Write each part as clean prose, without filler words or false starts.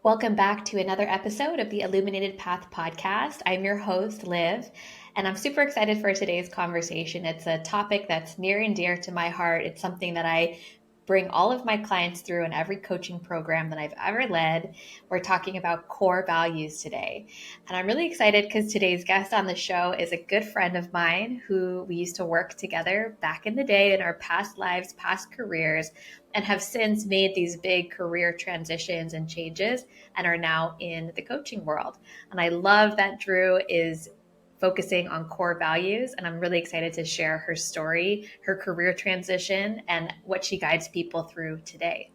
Welcome back to another episode of the Illuminated Path podcast. I'm your host, Liv, and I'm super excited for today's conversation. It's a topic that's near and dear to my heart. It's something that I bring all of my clients through in every coaching program that I've ever led. We're talking about core values today. And I'm really excited because today's guest on the show is a good friend of mine who we used to work together back in the day in our past lives, past careers, and have since made these big career transitions and changes and are now in the coaching world. And I love that Drew is focusing on core values. And I'm really excited to share her story, her career transition, and what she guides people through today.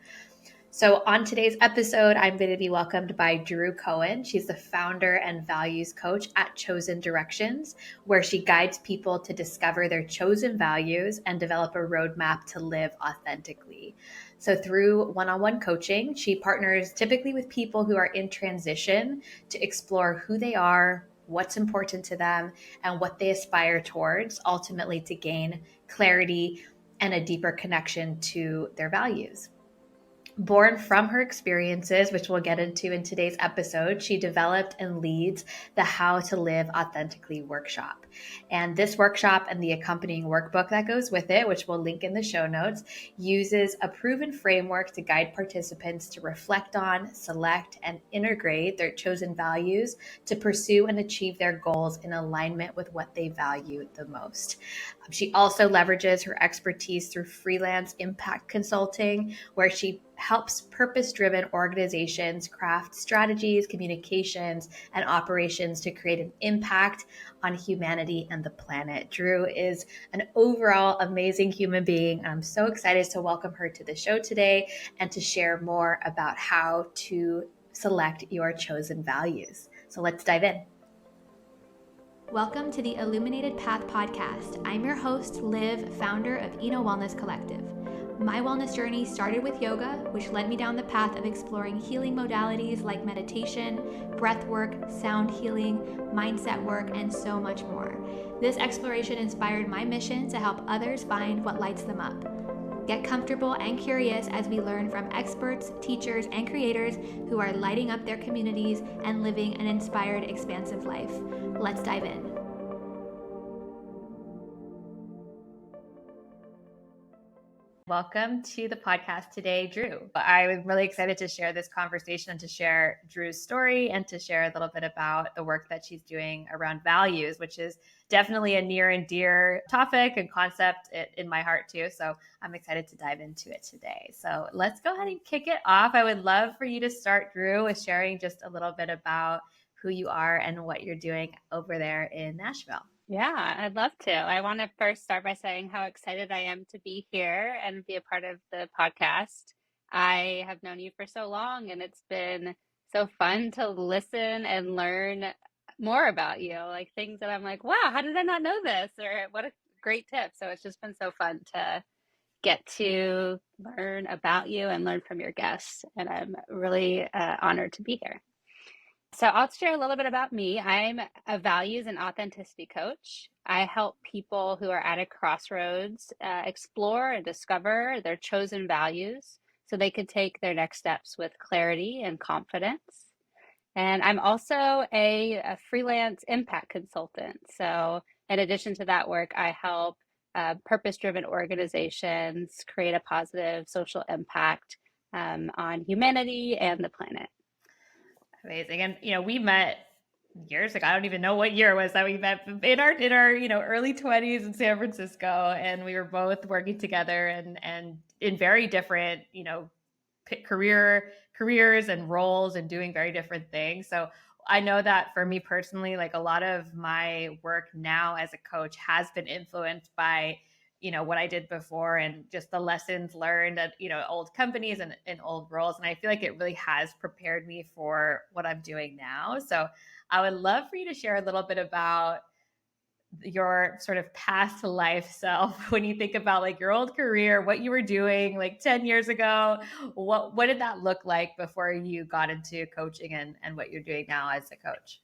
So on today's episode, I'm going to be welcomed by Drew Cohen. She's the founder and values coach at Chosen Directions, where she guides people to discover their chosen values and develop a roadmap to live authentically. So through one-on-one coaching, she partners typically with people who are in transition to explore who they are, what's important to them, and what they aspire towards, ultimately to gain clarity and a deeper connection to their values. Born from her experiences, which we'll get into in today's episode, she developed and leads the How to Live Authentically workshop. And this workshop and the accompanying workbook that goes with it, which we'll link in the show notes, uses a proven framework to guide participants to reflect on, select, and integrate their chosen values to pursue and achieve their goals in alignment with what they value the most. She also leverages her expertise through freelance impact consulting, where she helps purpose-driven organizations craft strategies, communications, and operations to create an impact on humanity and the planet. Drew is an overall amazing human being, and I'm so excited to welcome her to the show today and to share more about how to select your chosen values. So let's dive in. Welcome to the Illuminated Path podcast. I'm your host, Liv, founder of Eno Wellness Collective. My wellness journey started with yoga, which led me down the path of exploring healing modalities like meditation, breath work, sound healing, mindset work, and so much more. This exploration inspired my mission to help others find what lights them up. Get comfortable and curious as we learn from experts, teachers, and creators who are lighting up their communities and living an inspired, expansive life. Let's dive in. Welcome to the podcast today, Drew. I'm really excited to share this conversation and to share Drew's story and to share a little bit about the work that she's doing around values, which is definitely a near and dear topic and concept in my heart too. So I'm excited to dive into it today. So let's go ahead and kick it off. I would love for you to start, Drew, with sharing just a little bit about who you are and what you're doing over there in Nashville. Yeah, I'd love to. I want to first start by saying how excited I am to be here and be a part of the podcast. I have known you for so long, and it's been so fun to listen and learn more about you, like things that I'm like, wow, how did I not know this? Or what a great tip. So it's just been so fun to get to learn about you and learn from your guests. And I'm really honored to be here. So I'll share a little bit about me. I'm a values and authenticity coach. I help people who are at a crossroads explore and discover their chosen values so they could take their next steps with clarity and confidence. And I'm also a freelance impact consultant. So in addition to that work, I help purpose-driven organizations create a positive social impact on humanity and the planet. Amazing. And, we met years ago. I don't even know what year it was that we met in our, early 20s in San Francisco. And we were both working together and in very different, careers and roles and doing very different things. So I know that for me personally, like a lot of my work now as a coach has been influenced by what I did before and just the lessons learned at, old companies and old roles. And I feel like it really has prepared me for what I'm doing now. So I would love for you to share a little bit about your sort of past life self when you think about like your old career, what you were doing like 10 years ago. What did that look like before you got into coaching and what you're doing now as a coach?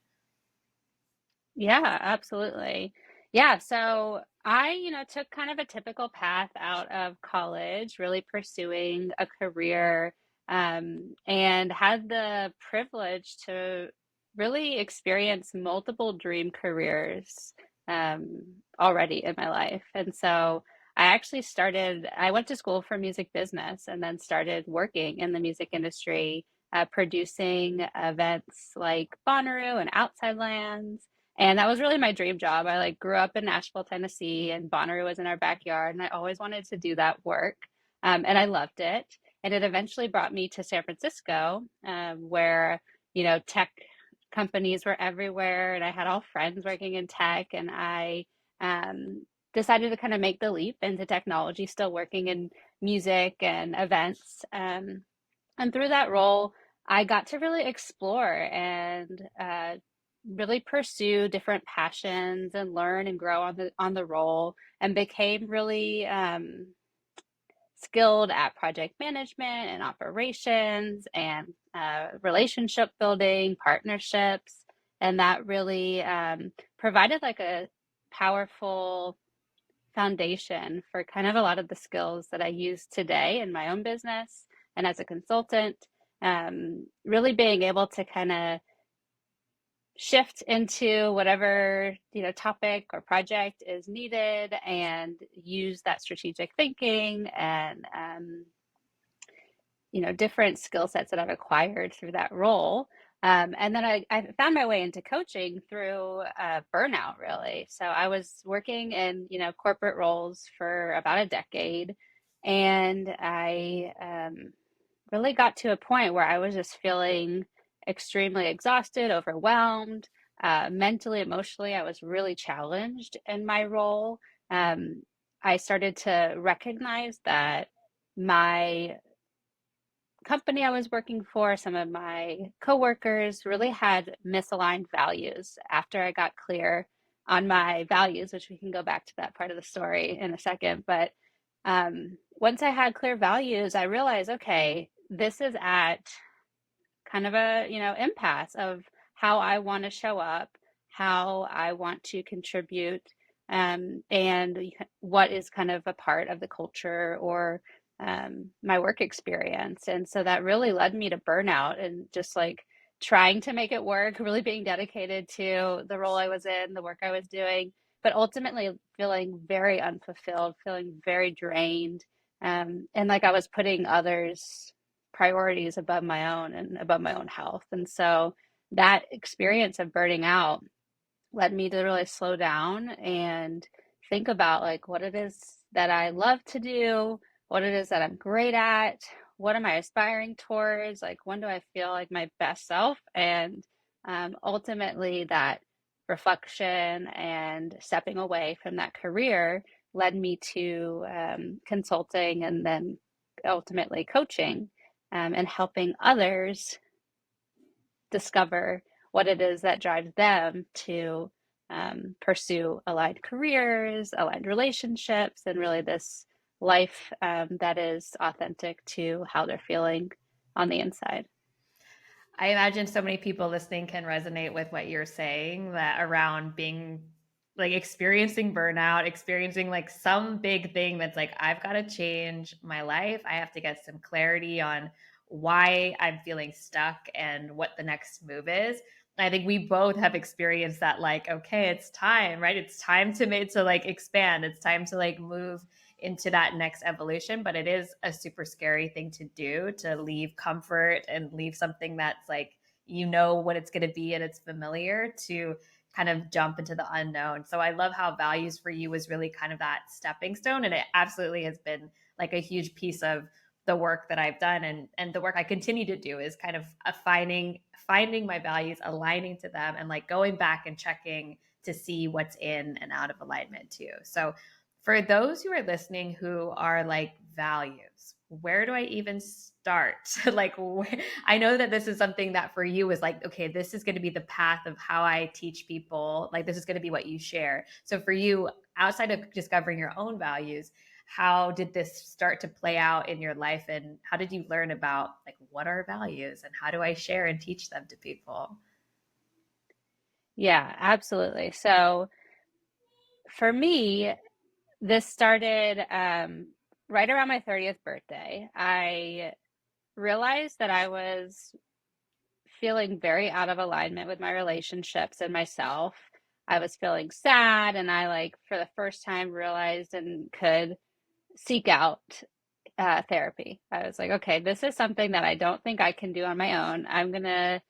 Yeah, absolutely. Yeah, so I, took kind of a typical path out of college, really pursuing a career and had the privilege to really experience multiple dream careers um, already in my life. And so I went to school for music business and then started working in the music industry, producing events like Bonnaroo and Outside Lands. And that was really my dream job. I like grew up in Nashville, Tennessee, and Bonnaroo was in our backyard, and I always wanted to do that work. And I loved it. And it eventually brought me to San Francisco, where, tech companies were everywhere, and I had all friends working in tech, and I um, decided to kind of make the leap into technology, still working in music and events. And through that role, I got to really explore and really pursue different passions and learn and grow on the role, and became really skilled at project management and operations and relationship building, partnerships, and that really provided like a powerful foundation for kind of a lot of the skills that I use today in my own business and as a consultant. Really being able to kind of shift into whatever topic or project is needed and use that strategic thinking and different skill sets that I've acquired through that role. And then I found my way into coaching through burnout, really. So I was working in, corporate roles for about a decade, and I really got to a point where I was just feeling extremely exhausted, overwhelmed, mentally, emotionally. I was really challenged in my role. Um, I started to recognize that my company I was working for, some of my coworkers really had misaligned values. After I got clear on my values, which we can go back to that part of the story in a second, but once I had clear values, I realized, okay, this is at kind of a impasse of how I want to show up, how I want to contribute, and what is kind of a part of the culture or my work experience. And so that really led me to burnout and just like trying to make it work, really being dedicated to the role I was in, the work I was doing, but ultimately feeling very unfulfilled, feeling very drained, and like I was putting others' priorities above my own and above my own health. And so that experience of burning out led me to really slow down and think about like what it is that I love to do, what it is that I'm great at, what am I aspiring towards, like when do I feel like my best self, and ultimately that reflection and stepping away from that career led me to consulting and then ultimately coaching, and helping others discover what it is that drives them to pursue aligned careers, aligned relationships, and really this life that is authentic to how they're feeling on the inside. I imagine so many people listening can resonate with what you're saying, that around being like experiencing burnout, experiencing like some big thing that's like, I've got to change my life. I have to get some clarity on why I'm feeling stuck and what the next move is. And I think we both have experienced that, like, okay, it's time, right? It's time to like expand. It's time to like move into that next evolution, but it is a super scary thing to do, to leave comfort and leave something that's like, what it's going to be and it's familiar, to kind of jump into the unknown. So I love how values for you was really kind of that stepping stone, and it absolutely has been like a huge piece of the work that I've done, and the work I continue to do is kind of finding my values, aligning to them, and like going back and checking to see what's in and out of alignment too. So for those who are listening who are like, values, where do I even start? Like, I know that this is something that for you is like, okay, this is going to be the path of how I teach people. Like, this is going to be what you share. So for you, outside of discovering your own values, how did this start to play out in your life, and how did you learn about like what are values and how do I share and teach them to people? Yeah, absolutely. So for me, this started right around my 30th birthday. I realized that I was feeling very out of alignment with my relationships and myself. I was feeling sad, and I like for the first time realized and could seek out therapy. I was like, okay, this is something that I don't think I can do on my own. I'm gonna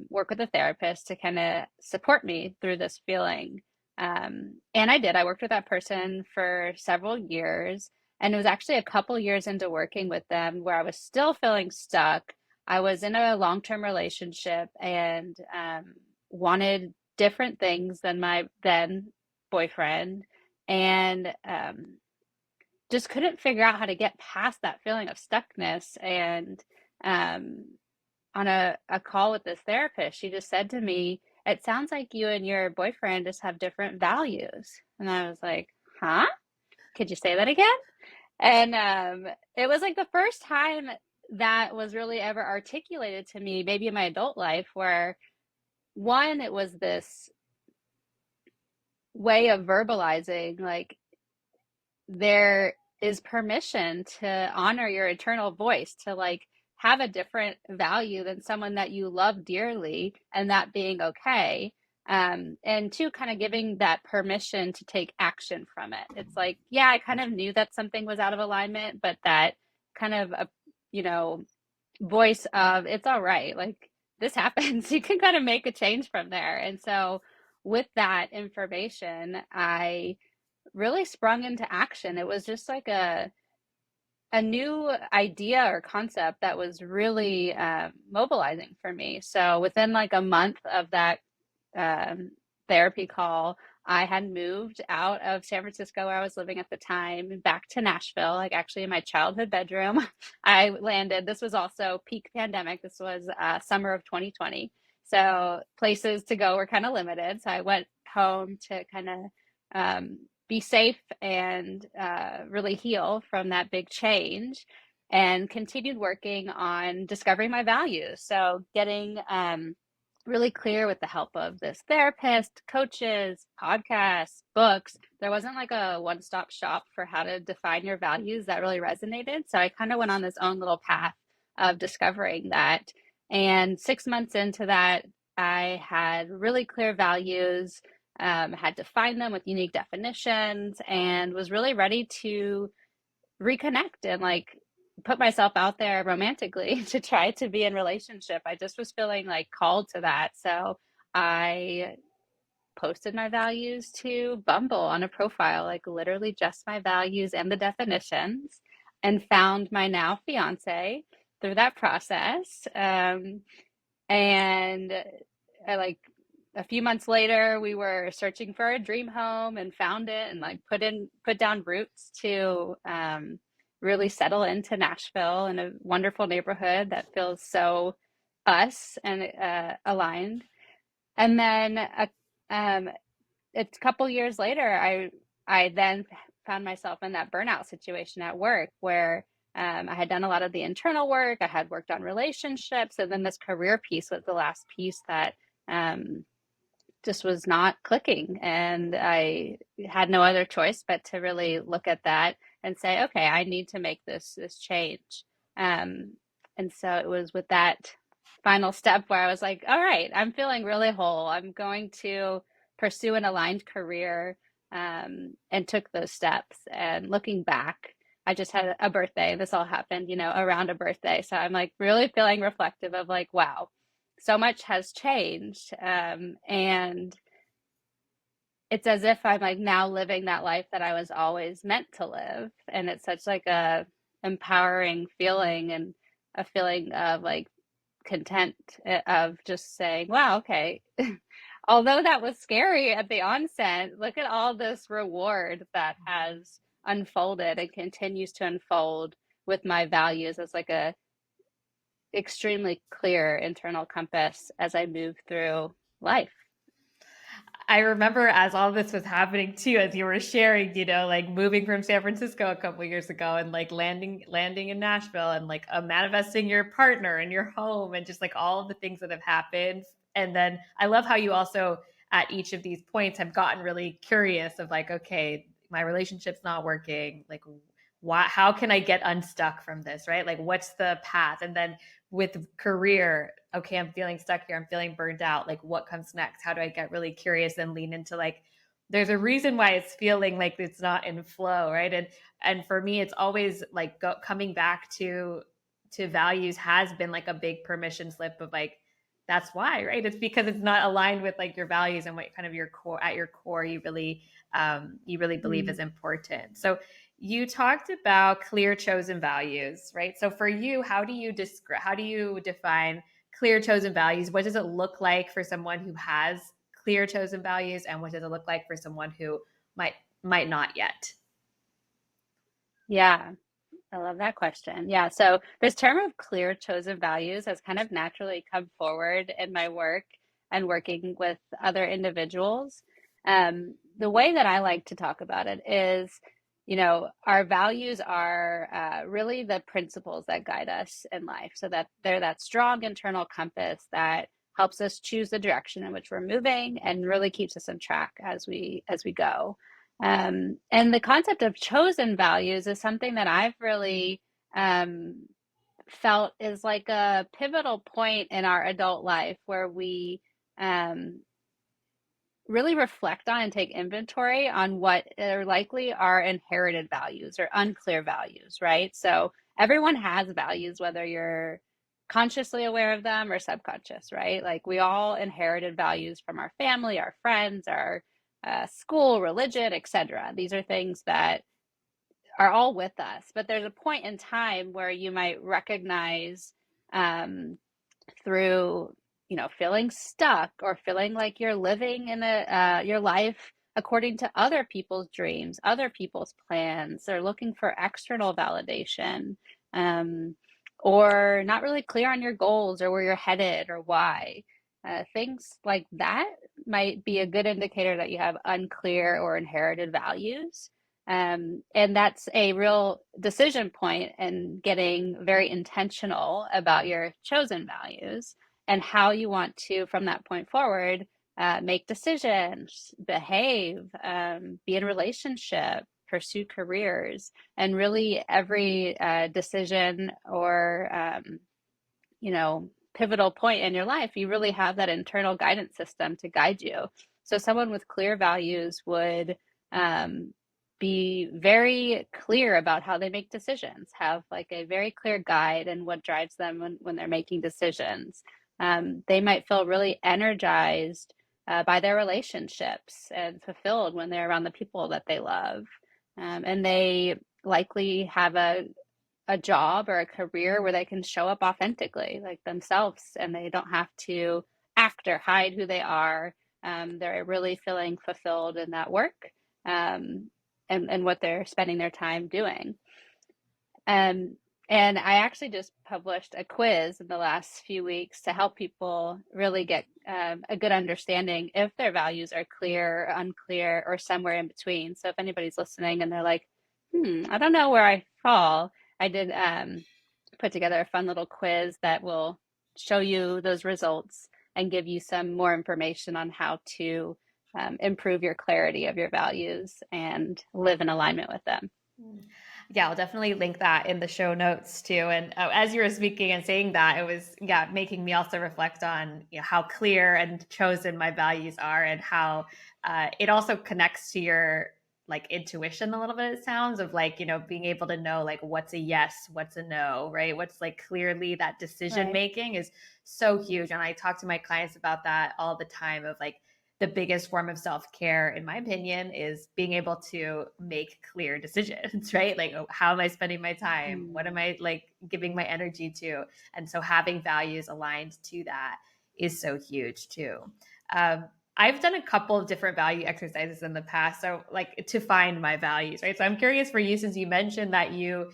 work with a therapist to kind of support me through this feeling. And I did. I worked with that person for several years, and it was actually a couple years into working with them where I was still feeling stuck. I was in a long-term relationship and wanted different things than my then boyfriend, and just couldn't figure out how to get past that feeling of stuckness. And um, on a call with this therapist, she just said to me, "It sounds like you and your boyfriend just have different values." And I was like, huh? Could you say that again? And it was like the first time that was really ever articulated to me, maybe in my adult life, where one, it was this way of verbalizing, like, there is permission to honor your internal voice, to like have a different value than someone that you love dearly, and that being okay. And two, kind of giving that permission to take action from it. It's like, yeah, I kind of knew that something was out of alignment, but that kind of a, you know, voice of it's all right, like this happens. You can kind of make a change from there. And so with that information, I really sprung into action. It was just like a new idea or concept that was really mobilizing for me. So within like a month of that um, therapy call, I had moved out of San Francisco, where I was living at the time, back to Nashville, like actually in my childhood bedroom. I landed. This was also peak pandemic. This was summer of 2020. So places to go were kind of limited. So I went home to kind of be safe and really heal from that big change, and continued working on discovering my values. So getting really clear with the help of this therapist, coaches, podcasts, books. There wasn't like a one-stop shop for how to define your values that really resonated. So I kind of went on this own little path of discovering that. And 6 months into that, I had really clear values, had defined them with unique definitions, and was really ready to reconnect and like put myself out there romantically to try to be in relationship. I just was feeling like called to that. So I posted my values to Bumble on a profile, like literally just my values and the definitions, and found my now fiance through that process. And I like a few months later, we were searching for a dream home and found it, and like put down roots to really settle into Nashville, in a wonderful neighborhood that feels so us and aligned. And then um, a couple years later, I then found myself in that burnout situation at work, where I had done a lot of the internal work. I had worked on relationships, and then this career piece was the last piece that um, just was not clicking. And I had no other choice but to really look at that and say, okay, I need to make this change. Um, and so it was with that final step where I was like, all right, I'm feeling really whole. I'm going to pursue an aligned career, and took those steps. And looking back, I just had a birthday. This all happened, around a birthday. So I'm like really feeling reflective of like, wow, so much has changed. And it's as if I'm like now living that life that I was always meant to live. And it's such like a empowering feeling, and a feeling of like content, of just saying, wow, okay, although that was scary at the onset, look at all this reward that has unfolded and continues to unfold with my values as like a extremely clear internal compass as I move through life. I remember as all this was happening too, as you were sharing, like moving from San Francisco a couple of years ago, and like landing in Nashville, and like manifesting your partner and your home, and just like all of the things that have happened. And then I love how you also at each of these points have gotten really curious of like, okay, my relationship's not working. Like, how can I get unstuck from this, right? Like, what's the path? And then with career, okay, I'm feeling stuck here. I'm feeling burned out. Like, what comes next? How do I get really curious and lean into like, there's a reason why it's feeling like it's not in flow, right? And for me, it's always like coming back to values has been like a big permission slip of like, that's why, right? It's because it's not aligned with like your values and what kind of your core at your core you really believe is Mm. important. So you talked about clear chosen values, right? So for you, how do you define clear chosen values? What does it look like for someone who has clear chosen values, and what does it look like for someone who might might not yet? Yeah. I love that question. Yeah, so this term of clear chosen values has kind of naturally come forward in my work and working with other individuals. The way that I like to talk about it is, our values are really the principles that guide us in life. So that they're that strong internal compass that helps us choose the direction in which we're moving and really keeps us on track as we go. And the concept of chosen values is something that I've really um, felt is like a pivotal point in our adult life where we um, really reflect on and take inventory on what are likely our inherited values or unclear values, right? So everyone has values, whether you're consciously aware of them or subconscious, right? Like we all inherited values from our family, our friends, our school, religion, etc. These are things that are all with us, but there's a point in time where you might recognize um, through feeling stuck or feeling like you're living in your life according to other people's dreams, other people's plans. They're looking for external validation, um, or not really clear on your goals or where you're headed or why. Things like that might be a good indicator that you have unclear or inherited values. And that's a real decision point and getting very intentional about your chosen values and how you want to, from that point forward, make decisions, behave, be in relationship, pursue careers, and really every decision or pivotal point in your life, you really have that internal guidance system to guide you. So someone with clear values would um, be very clear about how they make decisions, have like a very clear guide and what drives them when they're making decisions. They might feel really energized by their relationships and fulfilled when they're around the people that they love. And they likely have a job or a career where they can show up authentically, like themselves, and they don't have to act or hide who they are. They're really feeling fulfilled in that work and what they're spending their time doing. Um, and I actually just published a quiz in the last few weeks to help people really get a good understanding if their values are clear or unclear or somewhere in between. So if anybody's listening and they're like, I don't know where I fall, I did put together a fun little quiz that will show you those results and give you some more information on how to improve your clarity of your values and live in alignment with them. Yeah, I'll definitely link that in the show notes too. And as you were speaking and saying that, it was making me also reflect on how clear and chosen my values are, and how it also connects to your like intuition a little bit. It sounds of like being able to know like what's a yes, what's a no, right? What's like clearly that decision Right. making is so huge. And I talk to my clients about that all the time. Of like the biggest form of self-care in my opinion is being able to make clear decisions right? Like, oh, how am I spending my time? What am Mm. I like giving my energy to? And so having values aligned to that is so huge too. um, I've done a couple of different value exercises in the past, so like to find my values, right? So I'm curious for you, since you mentioned that you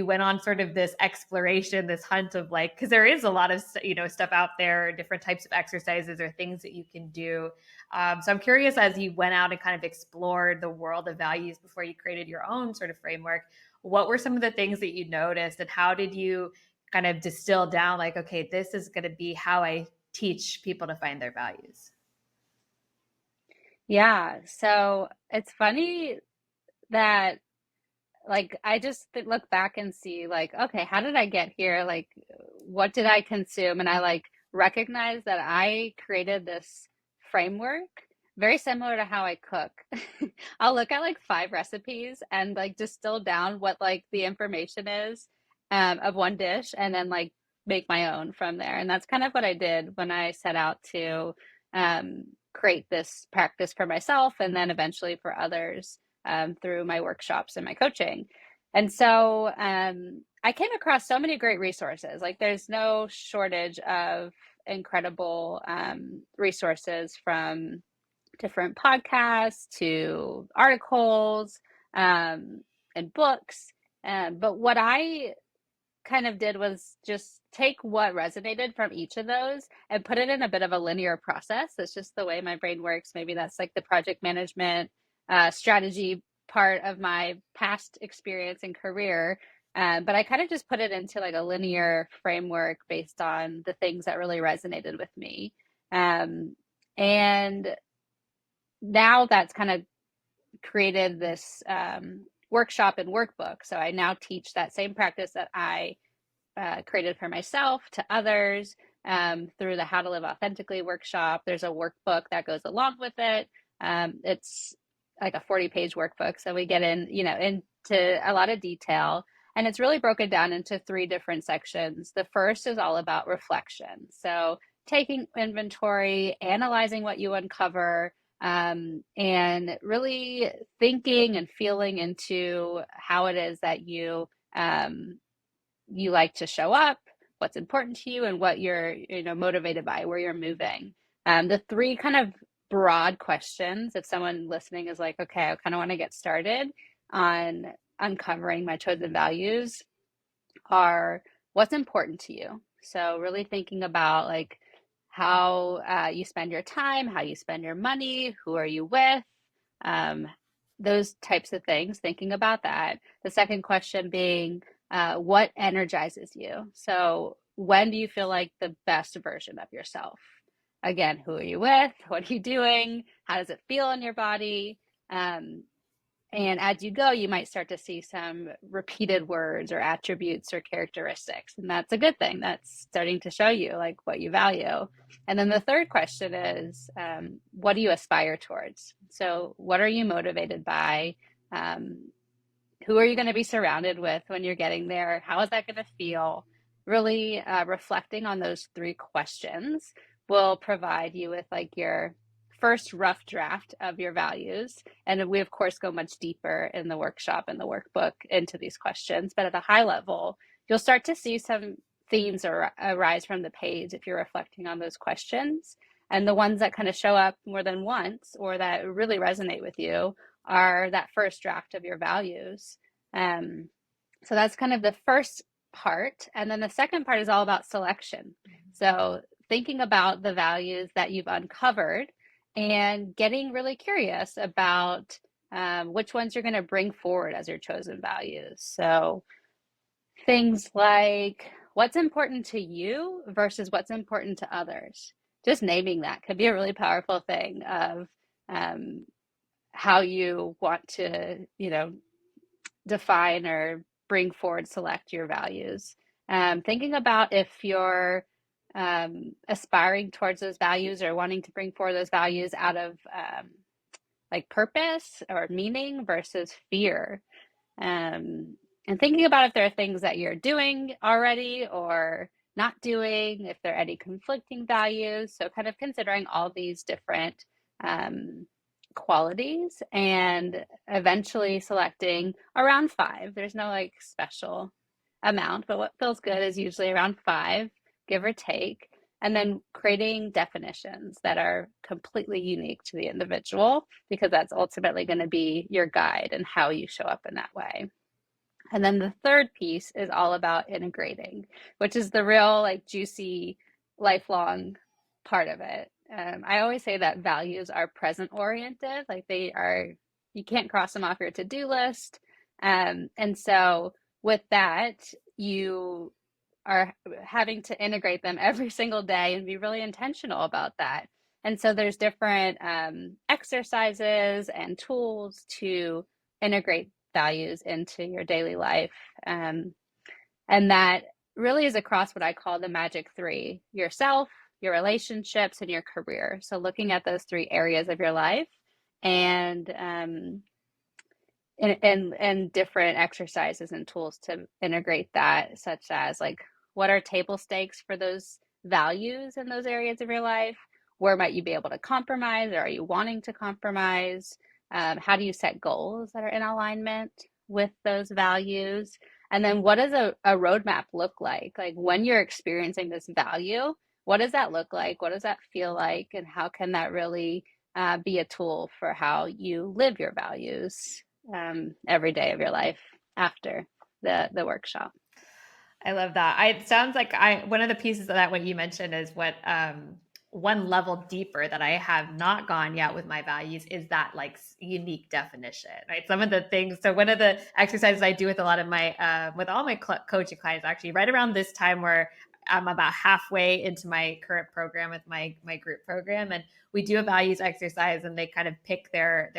went on sort of this exploration, this hunt of like, because there is a lot of stuff out there, different types of exercises or things that you can do. So I'm curious, as you went out and kind of explored the world of values before you created your own sort of framework, what were some of the things that you noticed, and how did you kind of distill down like, okay, this is going to be how I teach people to find their values? Yeah, so it's funny that like I just look back and see like, okay, how did I get here? Like, what did I consume? And I like recognize that I created this framework very similar to how I cook. I'll look at like 5 recipes and like distill down what like the information is of one dish and then like make my own from there. And that's kind of what I did when I set out to um, create this practice for myself and then eventually for others through my workshops and my coaching. And so I came across so many great resources. Like there's no shortage of incredible resources from different podcasts to articles um, and books. But what I kind of did was just take what resonated from each of those and put it in a bit of a linear process. That's just the way my brain works. Maybe that's like the project management strategy part of my past experience and career. But I kind of just put it into like a linear framework based on the things that really resonated with me. And now that's kind of created this workshop and workbook. So I now teach that same practice that I created for myself to others through the How to Live Authentically workshop. There's a workbook that goes along with it. It's like a 40-page workbook. So we get in, into a lot of detail. And it's really broken down into 3 different sections. The first is all about reflection. So taking inventory, analyzing what you uncover, and really thinking and feeling into how it is that you like to show up, what's important to you, and what you're motivated by, where you're moving. The 3 kind of broad questions, if someone listening is like, okay, I kind of want to get started on uncovering my chosen values, are what's important to you. So really thinking about like how you spend your time, how you spend your money, who are you with, um, those types of things, thinking about that. The second question being, what energizes you? So when do you feel like the best version of yourself? Again, who are you with? What are you doing? How does it feel in your body? Um, and as you go, you might start to see some repeated words or attributes or characteristics. And that's a good thing. That's starting to show you like what you value. And then the third question is, what do you aspire towards? So what are you motivated by? Who are you going to be surrounded with when you're getting there? How is that going to feel? Really reflecting on those 3 questions will provide you with like your first rough draft of your values. And we, of course, go much deeper in the workshop and the workbook into these questions. But at a high level, you'll start to see some themes arise from the page if you're reflecting on those questions. And the ones that kind of show up more than once or that really resonate with you are that first draft of your values. Um, so that's kind of the first part. And then the second part is all about selection. So thinking about the values that you've uncovered and getting really curious about which ones you're going to bring forward as your chosen values. So things like what's important to you versus what's important to others. Just naming that could be a really powerful thing of um, how you want to, define or bring forward, select your values. Thinking about if you're aspiring towards those values or wanting to bring forward those values out of like purpose or meaning versus fear. And thinking about if there are things that you're doing already or not doing, if there are any conflicting values. So kind of considering all these different qualities and eventually selecting around 5. There's no like special amount, but what feels good is usually around 5, give or take, and then creating definitions that are completely unique to the individual because that's ultimately going to be your guide and how you show up in that way. And then the third piece is all about integrating, which is the real like juicy lifelong part of it. I always say that values are present oriented, like they are, you can't cross them off your to-do list. And so with that, you are having to integrate them every single day and be really intentional about that. And so there's different exercises and tools to integrate values into your daily life. And that really is across what I call the magic three: yourself, your relationships, and your career. So looking at those three areas of your life, and and different exercises and tools to integrate that, such as like, what are table stakes for those values in those areas of your life? Where might you be able to compromise, or are you wanting to compromise? How do you set goals that are in alignment with those values? And then what does a roadmap look like? Like, when you're experiencing this value, what does that look like? What does that feel like? And how can that really be a tool for how you live your values every day of your life after the workshop? I love that. It sounds like one of the pieces of that what you mentioned is what one level deeper that I have not gone yet with my values is that like unique definition, right? Some of the things. So one of the exercises I do with a lot of my with all my coaching clients, actually, right around this time where I'm about halfway into my current program with my group program, and we do a values exercise, and they kind of pick their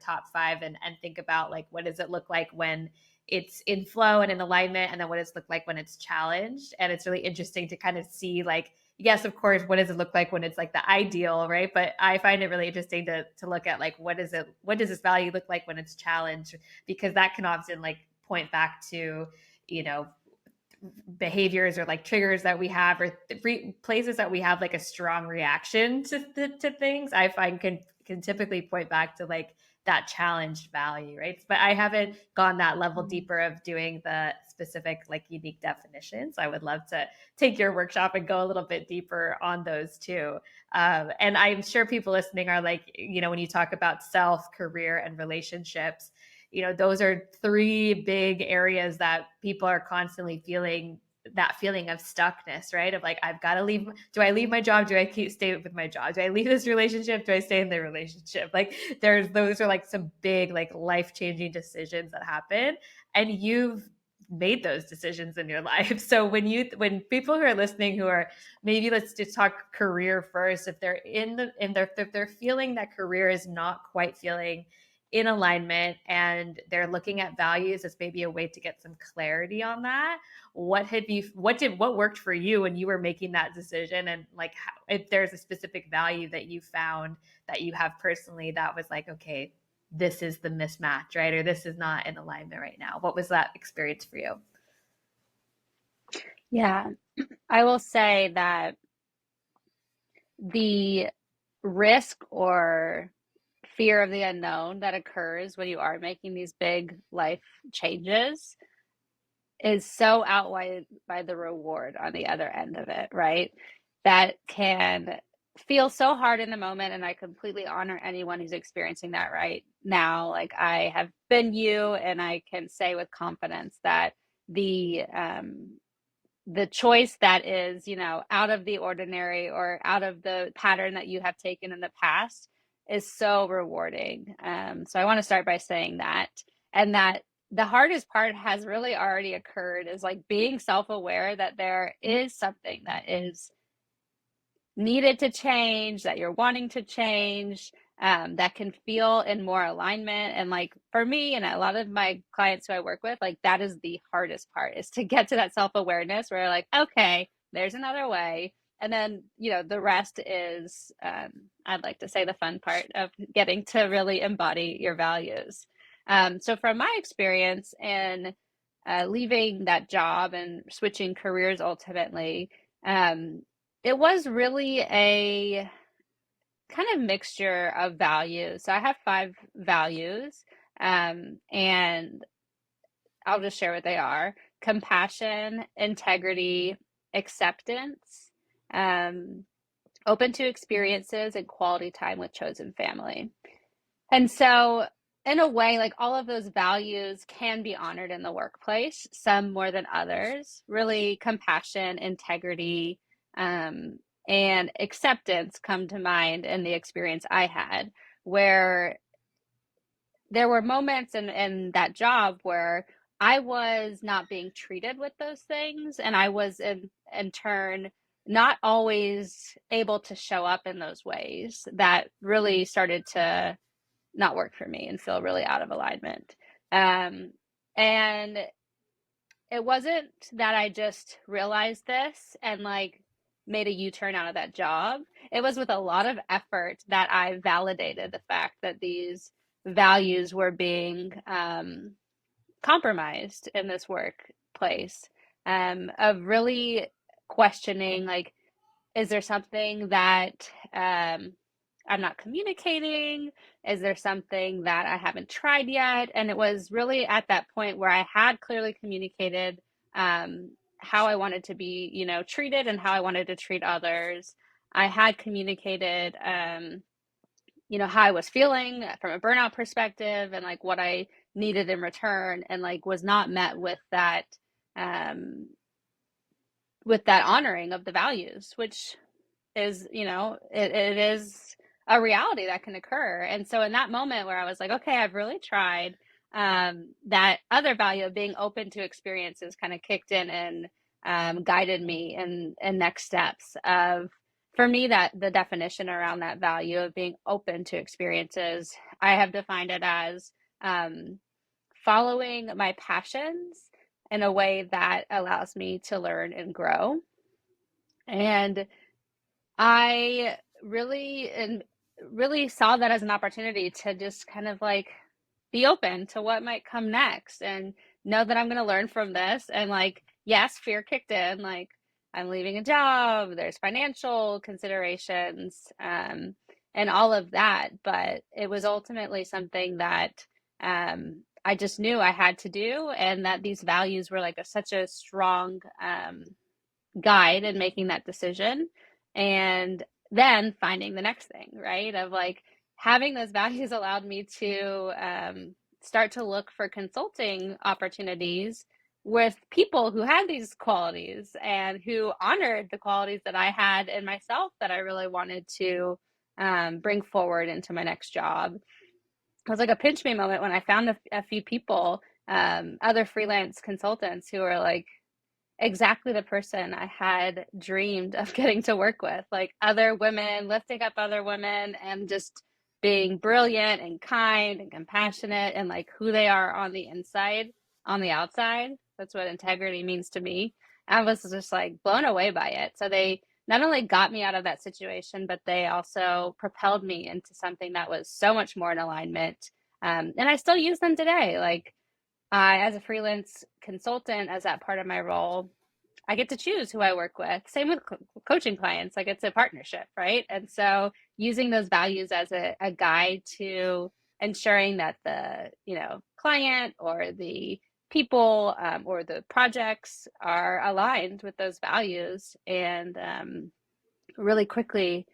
top five and think about like, what does it look like when it's in flow and in alignment, and then what does it look like when it's challenged. And it's really interesting to kind of see, like, yes, of course, what does it look like when it's like the ideal, right? But I find it really interesting to look at like, what does this value look like when it's challenged, because that can often like point back to, you know, behaviors or like triggers that we have, or places that we have like a strong reaction to things. I find can typically point back to like that challenged value, right? But I haven't gone that level deeper of doing the specific like unique definitions. I would love to take your workshop and go a little bit deeper on those too. And I'm sure people listening are like, you know, when you talk about self, career, and relationships, you know, those are three big areas that people are constantly feeling, that feeling of stuckness, right? Of like, I've got to leave. Do I leave my job? Do I stay with my job? Do I leave this relationship? Do I stay in the relationship? Like, those are like some big, like, life-changing decisions that happen. And you've made those decisions in your life. So when people who are listening, who are, maybe let's just talk career first, if they're if they're feeling that career is not quite feeling in alignment, and they're looking at values as maybe a way to get some clarity on that, what worked for you when you were making that decision? And like, if there's a specific value that you found that you have personally that was like, okay, this is the mismatch, right? Or this is not in alignment right now. What was that experience for you? Yeah, I will say that the risk or fear of the unknown that occurs when you are making these big life changes is so outweighed by the reward on the other end of it, right? That can feel so hard in the moment. And I completely honor anyone who's experiencing that right now. Like, I have been you, and I can say with confidence that the choice that is, you know, out of the ordinary or out of the pattern that you have taken in the past is so rewarding. So I want to start by saying that, and that the hardest part has really already occurred, is like being self-aware that there is something that is needed to change, that you're wanting to change, that can feel in more alignment. And like, for me and a lot of my clients who I work with, like, that is the hardest part, is to get to that self-awareness where, like, okay, there's another way. And then, you know, the rest is, I'd like to say, the fun part of getting to really embody your values. So from my experience in leaving that job and switching careers ultimately, um, it was really a kind of mixture of values. So I have 5 values, and I'll just share what they are: compassion, integrity, acceptance, um, open to experiences, and quality time with chosen family. And so, in a way, like, all of those values can be honored in the workplace, some more than others. Really, compassion, integrity, um, and acceptance come to mind in the experience I had, where there were moments in that job where I was not being treated with those things, and I was in turn not always able to show up in those ways that really started to not work for me and feel really out of alignment. And it wasn't that I just realized this and like made a U-turn out of that job. It was with a lot of effort that I validated the fact that these values were being compromised in this workplace, of really questioning, like, is there something that I'm not communicating? Is there something that I haven't tried yet? And it was really at that point where I had clearly communicated how I wanted to be, treated and how I wanted to treat others. I had communicated, how I was feeling from a burnout perspective and like what I needed in return, and like was not met um, with that honoring of the values, which is, it is a reality that can occur. And so in that moment where I was like, okay, I've really tried, that other value of being open to experiences kind of kicked in and guided me in next steps of, for me, that the definition around that value of being open to experiences, I have defined it as following my passions in a way that allows me to learn and grow. And I really saw that as an opportunity to just kind of like be open to what might come next and know that I'm going to learn from this. And like, yes, fear kicked in, like I'm leaving a job, there's financial considerations, and all of that. But it was ultimately something that I just knew I had to do, and that these values were like such a strong guide in making that decision. And then finding the next thing, right? Of like having those values allowed me to start to look for consulting opportunities with people who had these qualities and who honored the qualities that I had in myself that I really wanted to bring forward into my next job. It was like a pinch me moment when I found a few people, other freelance consultants who were like exactly the person I had dreamed of getting to work with, like other women, lifting up other women and just being brilliant and kind and compassionate and like who they are on the inside, on the outside. That's what integrity means to me. I was just like blown away by it. So they not only got me out of that situation, but they also propelled me into something that was so much more in alignment. And I still use them today. Like, as a freelance consultant, as that part of my role, I get to choose who I work with. Same with coaching clients, like it's a partnership, right? And so using those values as a guide to ensuring that the client or the people, or the projects are aligned with those values, and really quickly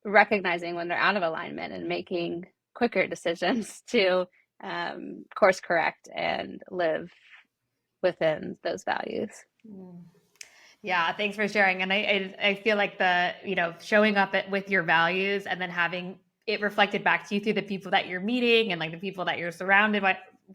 recognizing when they're out of alignment and making quicker decisions to course correct and live within those values. Mm. Yeah, thanks for sharing. And I feel like the, showing up with your values and then having it reflected back to you through the people that you're meeting and like the people that you're surrounded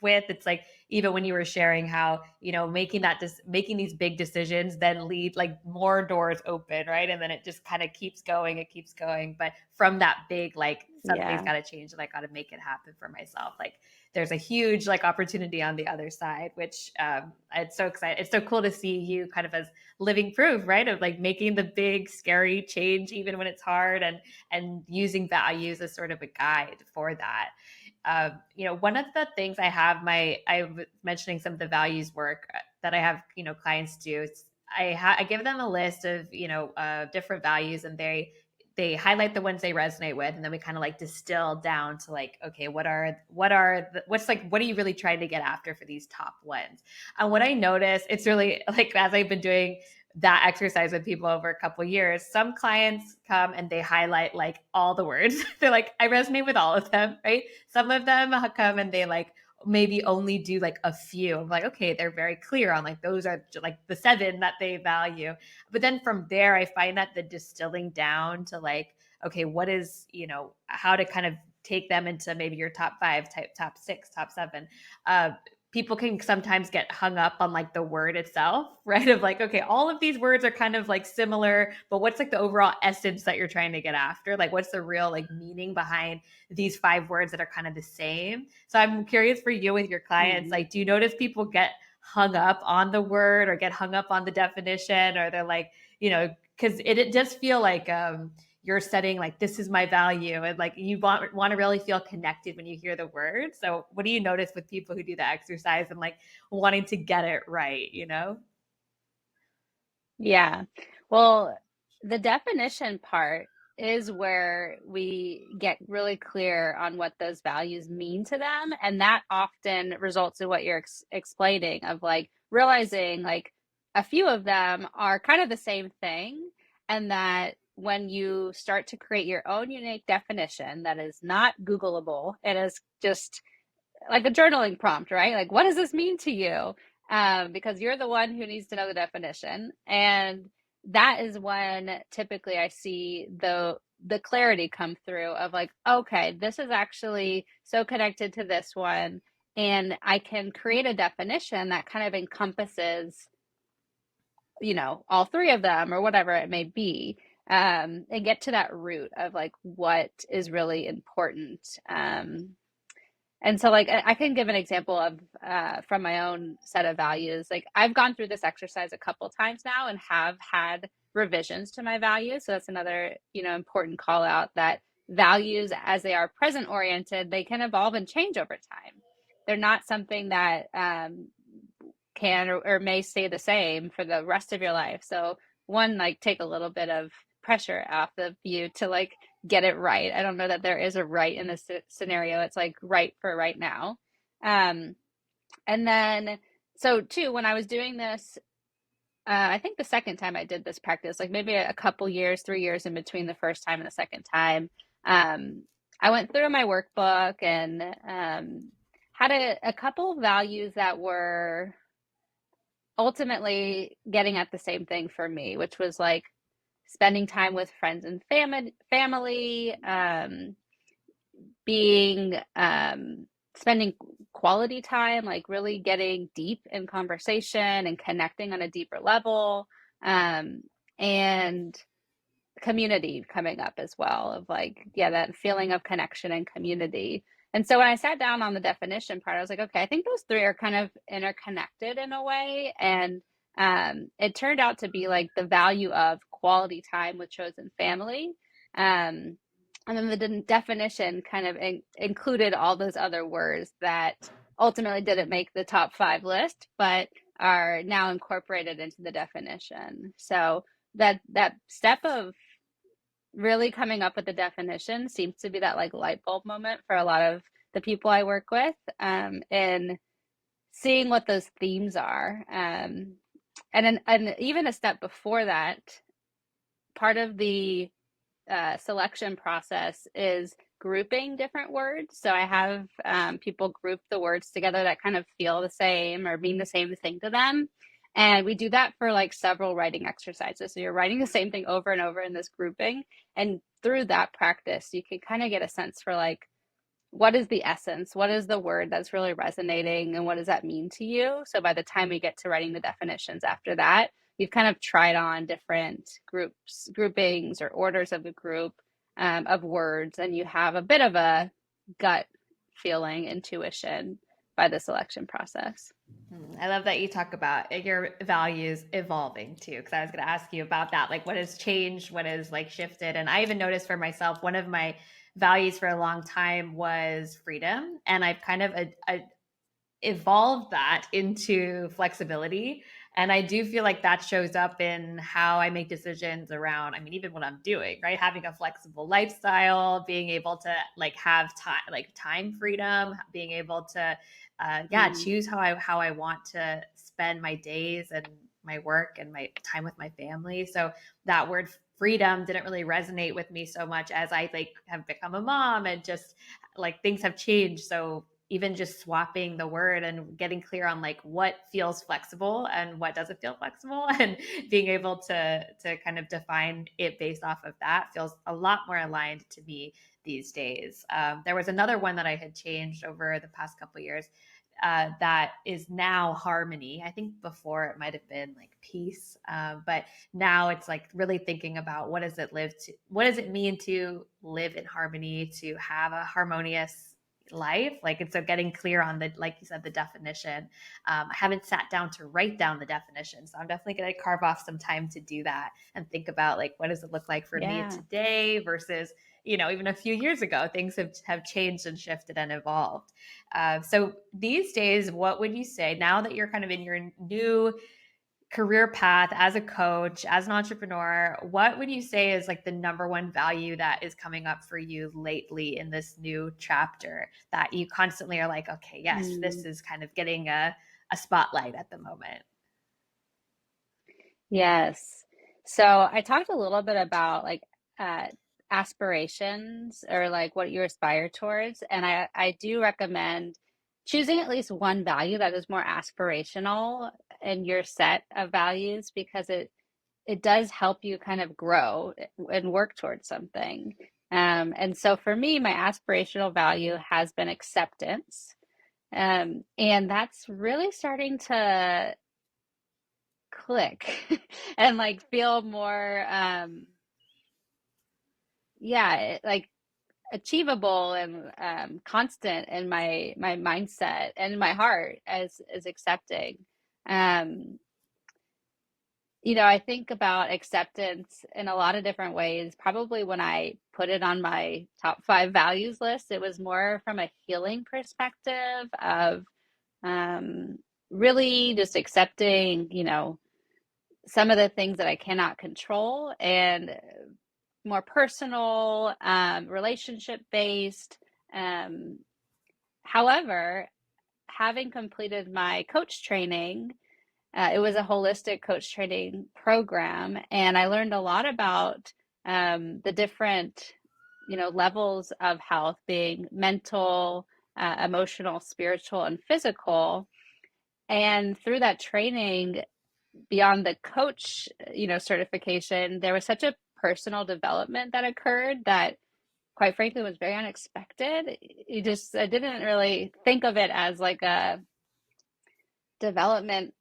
with, it's like, even when you were sharing how, making these big decisions then lead like more doors open, right? And then it just kind of keeps going, it keeps going. But from that big, like something's Yeah. got to change and I got to make it happen for myself. Like there's a huge like opportunity on the other side, which it's so exciting. It's so cool to see you kind of as living proof, right? Of like making the big, scary change, even when it's hard, and using values as sort of a guide for that. One of the things I was mentioning some of the values work that I have, clients do. I give them a list of, different values, and they highlight the ones they resonate with, and then we kind of like distill down to like, okay, what are what are you really trying to get after for these top ones? And what I noticed, it's really like, as I've been doing that exercise with people over a couple of years, some clients come and they highlight like all the words. They're like, I resonate with all of them, right? Some of them come and they like maybe only do like a few. I'm like, okay, they're very clear on like those are like the 7 that they value. But then from there, I find that the distilling down to like, okay, what is, how to kind of take them into maybe your top 5, top 6, top 7. people can sometimes get hung up on like the word itself, right? Of like, okay, all of these words are kind of like similar, but what's like the overall essence that you're trying to get after? Like, what's the real like meaning behind these 5 words that are kind of the same? So I'm curious for you with your clients, Mhm. like, do you notice people get hung up on the word or get hung up on the definition, or they're like, because it does feel like you're setting like, this is my value, and like you want to really feel connected when you hear the word. So what do you notice with people who do the exercise and like wanting to get it right? Yeah. Well, the definition part is where we get really clear on what those values mean to them. And that often results in what you're explaining of like realizing like a few of them are kind of the same thing. And that when you start to create your own unique definition that is not Googleable, it is just like a journaling prompt, right? Like, what does this mean to you? Because you're the one who needs to know the definition, and that is when typically I see the clarity come through of like, okay, this is actually so connected to this one, and I can create a definition that kind of encompasses, all 3 of them or whatever it may be, and get to that root of like what is really important. And so, like, I can give an example of from my own set of values. Like, I've gone through this exercise a couple times now and have had revisions to my values. So that's another, important call out that values, as they are present oriented, they can evolve and change over time. They're not something that can or may stay the same for the rest of your life. So one, like, take a little bit of pressure off of you to like get it right. I don't know that there is a right in this scenario. It's like right for right now. Um, and then, so two, when I was doing this, I think the second time I did this practice, like maybe a couple years, 3 years in between the first time and the second time, um, I went through my workbook and had a couple values that were ultimately getting at the same thing for me, which was like spending time with friends and family, being spending quality time, like really getting deep in conversation and connecting on a deeper level, um, and community coming up as well of like, yeah, that feeling of connection and community. And so when I sat down on the definition part, I was like, okay, I think those 3 are kind of interconnected in a way. And it turned out to be like the value of quality time with chosen family. Um, and then the definition kind of included all those other words that ultimately didn't make the top 5 list, but are now incorporated into the definition. So that step of really coming up with the definition seems to be that like light bulb moment for a lot of the people I work with, in seeing what those themes are. And even a step before that, part of the selection process is grouping different words. So I have people group the words together that kind of feel the same or mean the same thing to them. And we do that for like several writing exercises. So you're writing the same thing over and over in this grouping. And through that practice, you can kind of get a sense for like, what is the essence? What is the word that's really resonating? And what does that mean to you? So by the time we get to writing the definitions after that, you've kind of tried on different groupings, or orders of the group, of words, and you have a bit of a gut feeling, intuition by the selection process. I love that you talk about your values evolving too, because I was going to ask you about that. Like, what has changed? What has like shifted? And I even noticed for myself, one of my values for a long time was freedom. And I've kind of evolved that into flexibility. And I do feel like that shows up in how I make decisions around, I mean, even what I'm doing, right? Having a flexible lifestyle, being able to like have time, like time freedom, being able to, yeah, Mm. choose how I want to spend my days and my work and my time with my family. So that word freedom didn't really resonate with me so much as I like have become a mom and just like things have changed. So even just swapping the word and getting clear on like what feels flexible and what doesn't feel flexible, and being able to kind of define it based off of that feels a lot more aligned to me these days. There was another one that I had changed over the past couple of years. that is now harmony. I think before it might have been like peace, but now it's like really thinking about what does it mean to live in harmony, to have a harmonious life, like, and so getting clear on the, like you said, the definition. I haven't sat down to write down the definition, so I'm definitely going to carve off some time to do that and think about, like, what does it look like for me Yeah. today versus, even a few years ago. Things have changed and shifted and evolved. So these days, what would you say now that you're kind of in your new career path as a coach, as an entrepreneur, what would you say is like the number one value that is coming up for you lately in this new chapter that you constantly are like, okay, yes, this Mm. is kind of getting a spotlight at the moment? Yes. So I talked a little bit about like uh, aspirations or like what you aspire towards. And I do recommend choosing at least one value that is more aspirational in your set of values because it does help you kind of grow and work towards something. And so for me, my aspirational value has been acceptance. And that's really starting to click and like feel more like achievable and constant in my mindset and my heart as accepting. um I think about acceptance in a lot of different ways. Probably when I put it on my top 5 values list, it was more from a healing perspective of um really just accepting, some of the things that I cannot control and more personal, relationship based. Um, However, having completed my coach training, it was a holistic coach training program, and I learned a lot about the different, levels of health being mental, emotional, spiritual, and physical. And through that training, beyond the coach, certification, there was such a personal development that occurred that quite frankly was very unexpected. I didn't really think of it as like a development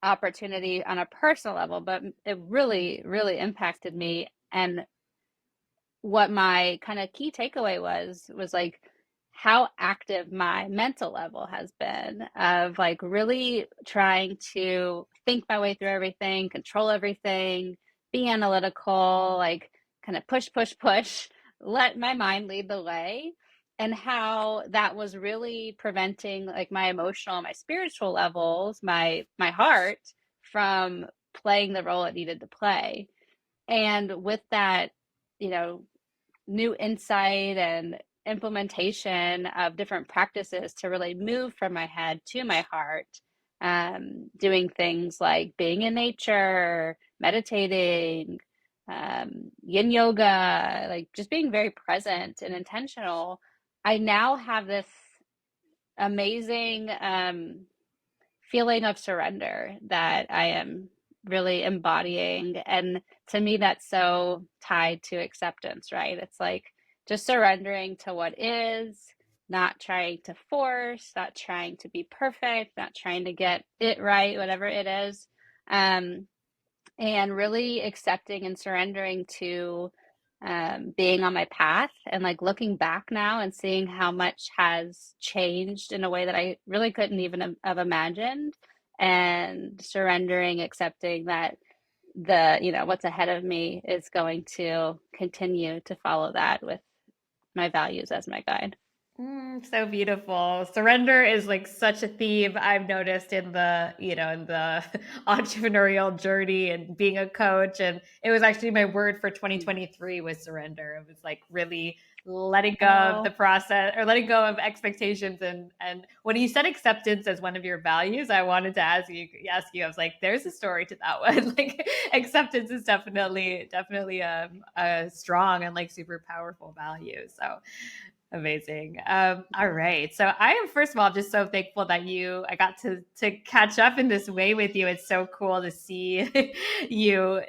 opportunity on a personal level, but it really, really impacted me. And what my kind of key takeaway was like how active my mental level has been of like really trying to think my way through everything, control everything, be analytical, like kind of push, push, push, let my mind lead the way. And how that was really preventing like my emotional, my spiritual levels, my heart from playing the role it needed to play. And with that, you know, new insight and implementation of different practices to really move from my head to my heart, doing things like being in nature, meditating, yin yoga, like just being very present and intentional. I now have this amazing feeling of surrender that I am really embodying. And to me, that's so tied to acceptance, right? It's like just surrendering to what is, not trying to force, not trying to be perfect, not trying to get it right, whatever it is. Um, and really accepting and surrendering to being on my path and like looking back now and seeing how much has changed in a way that I really couldn't even have imagined, and surrendering, accepting that what's ahead of me is going to continue to follow that with my values as my guide. So beautiful. Surrender is like such a theme I've noticed in the entrepreneurial journey and being a coach. And it was actually my word for 2023 was surrender. It was like really letting go of the Oh, process, or letting go of expectations. And when you said acceptance as one of your values, I wanted to ask you, I was like, there's a story to that one. Like, acceptance is definitely a strong and like super powerful value. So amazing. All right. So I am, first of all, just so thankful that I got to catch up in this way with you. It's so cool to see you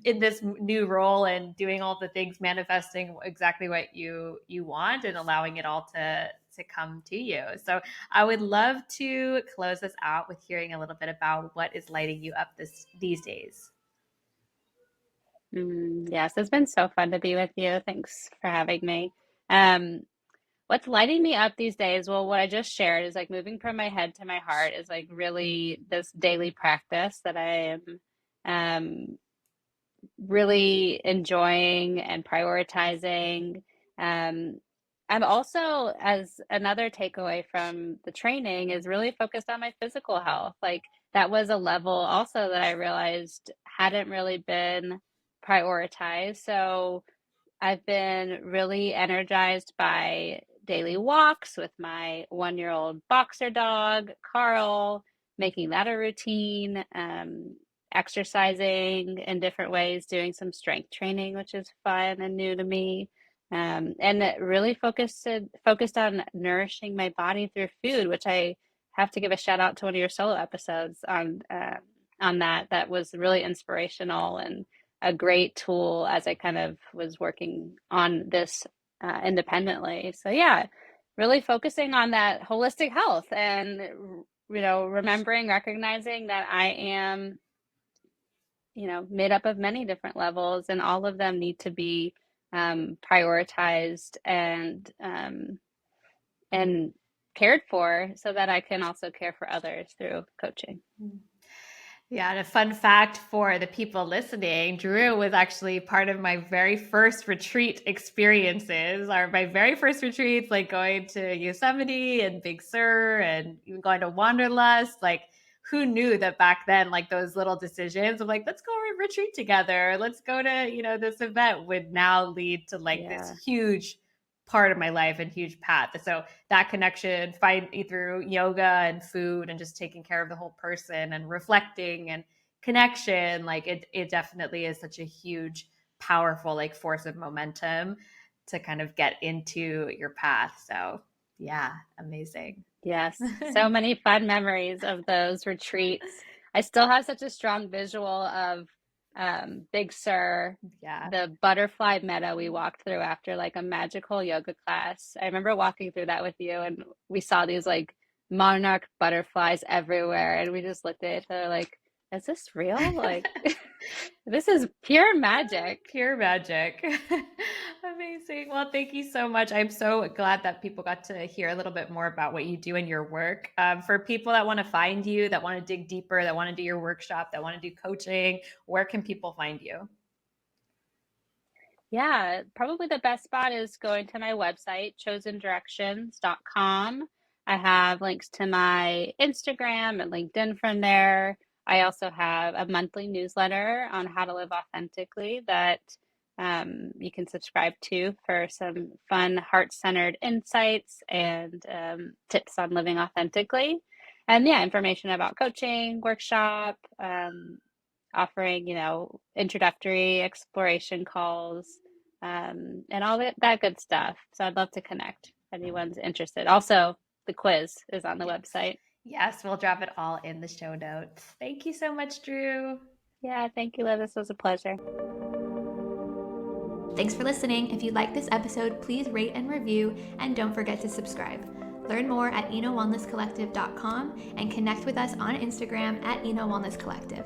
in this new role and doing all the things, manifesting exactly what you want and allowing it all to come to you. So I would love to close this out with hearing a little bit about what is lighting you up these days. Yes, it's been so fun to be with you. Thanks for having me. Um, what's lighting me up these days? Well, what I just shared is like moving from my head to my heart is like really this daily practice that I am um, really enjoying and prioritizing. Um, I'm also, as another takeaway from the training, is really focused on my physical health. Like that was a level also that I realized hadn't really been prioritized. So I've been really energized by daily walks with my 1-year-old boxer dog, Carl, making that a routine, exercising in different ways, doing some strength training, which is fun and new to me. And it really focused on nourishing my body through food, which I have to give a shout out to one of your solo episodes on that. That was really inspirational and a great tool as I kind of was working on this independently. So yeah, really focusing on that holistic health and remembering, recognizing that I am made up of many different levels, and all of them need to be prioritized and cared for, so that I can also care for others through coaching. Yeah, and a fun fact for the people listening, Drew was actually part of my very first retreat experiences, or my very first retreats, like going to Yosemite and Big Sur and even going to Wanderlust. Like, who knew that back then, like those little decisions of like, let's go retreat together, let's go to, this event would now lead to like this Yeah. huge part of my life and huge path. So that connection find through yoga and food and just taking care of the whole person and reflecting and connection, like it definitely is such a huge, powerful like force of momentum to kind of get into your path. So yeah, amazing. Yes, so many fun memories of those retreats. I still have such a strong visual of Big Sur, Yeah. the butterfly meadow we walked through after like a magical yoga class. I remember walking through that with you, and we saw these like monarch butterflies everywhere, and we just looked at each other like, is this real? Like, this is pure magic. Pure magic. Amazing. Well, thank you so much. I'm so glad that people got to hear a little bit more about what you do in your work. For people that want to find you, that want to dig deeper, that want to do your workshop, that want to do coaching, where can people find you? Yeah, probably the best spot is going to my website, chosendirections.com. I have links to my Instagram and LinkedIn from there. I also have a monthly newsletter on how to live authentically that you can subscribe to for some fun, heart-centered insights and tips on living authentically. And yeah, information about coaching, workshop, offering, introductory exploration calls, and all that good stuff. So I'd love to connect if anyone's interested. Also, the quiz is on the Yes. website. Yes, we'll drop it all in the show notes. Thank you so much, Drew. Yeah, thank you, Liv. This was a pleasure. Thanks for listening. If you like this episode, please rate and review, and don't forget to subscribe. Learn more at enowellnesscollective.com and connect with us on Instagram at enowellnesscollective.